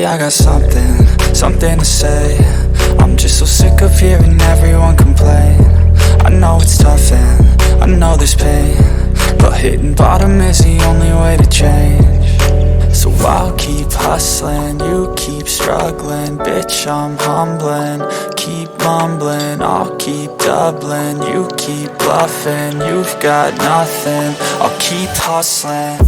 I got something to say. I'm just so sick of hearing everyone complain. I know it's tough and I know there's pain, but hitting bottom is the only way to change. So I'll keep hustling, you keep struggling. Bitch, I'm humbling, keep mumbling. I'll keep doubling, you keep bluffing. You've got nothing, I'll keep hustling.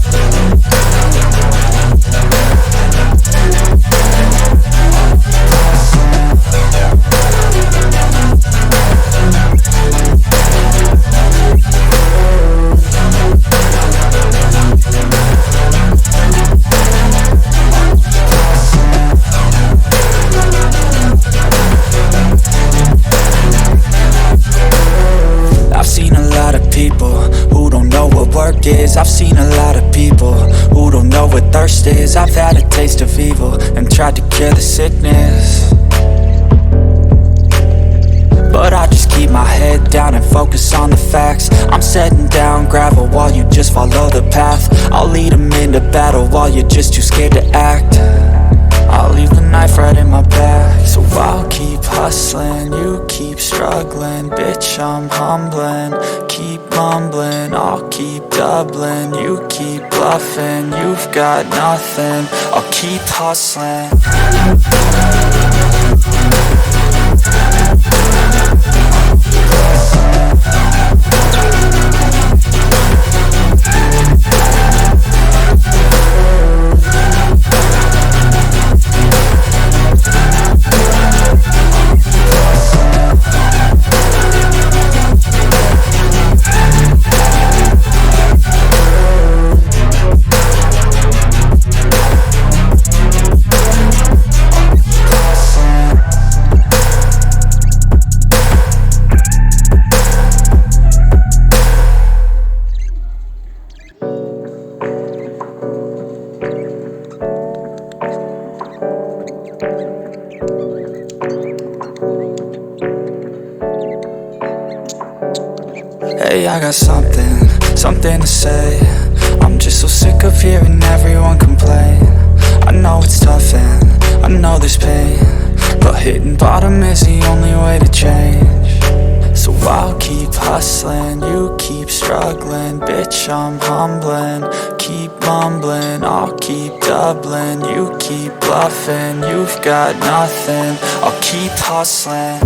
I've seen a lot of people who don't know what thirst is. I've had a taste of evil and tried to cure the sickness, but I just keep my head down and focus on the facts. I'm setting down gravel while you just follow the path. I'll lead them into battle while you're just too scared to act. I'll leave the knife right in my back. So I'll keep hustling, you keep struggling. Bitch, I'm humbling, keep mumbling. I'll keep doubling, you keep bluffing. You've got nothing, I'll keep hustling. Hey, I got something to say. I'm just so sick of hearing everyone complain. I know it's tough and I know there's pain, but hitting bottom is the only way to change. So I'll keep hustling, you keep struggling. Bitch, I'm humbling, keep mumbling. I'll keep doubling, you keep bluffing. You've got nothing, I'll keep hustling.